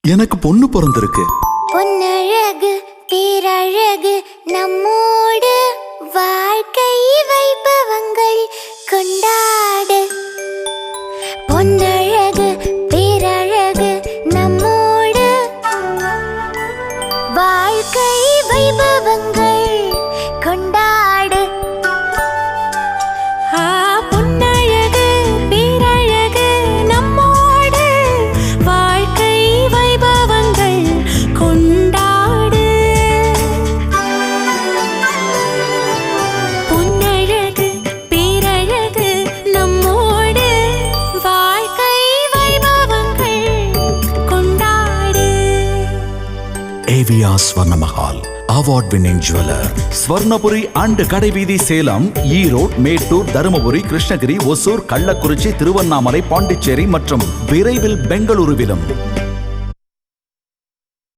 எனக்கு பொண்ணு பிறந்திருக்கு. பொன்னழகு பேரழகு நம்மோடு வாழ்க்கை வைபவங்கள் கொண்டாடு. பொன்னழகு பேரழகு நம்மோடு வாழ்க்கை வைபவங்கள் கொண்டாடு. பொன்னழகு பேரழகு நம்மோடு வாழ்க்கை வைபவங்கள் கொண்டாடு. பொன்னழகு பேரழகு நம்மோடு வாழ்க்கை வைபவங்கள் கொண்டாடு. AVR Swarna Mahal award winning jeweller. Swarnapuri and கடைவீதி, சேலம், ஈரோடு, மேட்டூர், தருமபுரி, கிருஷ்ணகிரி, ஒசூர், கள்ளக்குறிச்சி, திருவண்ணாமலை, பாண்டிச்சேரி மற்றும் விரைவில் பெங்களூருவிலும்.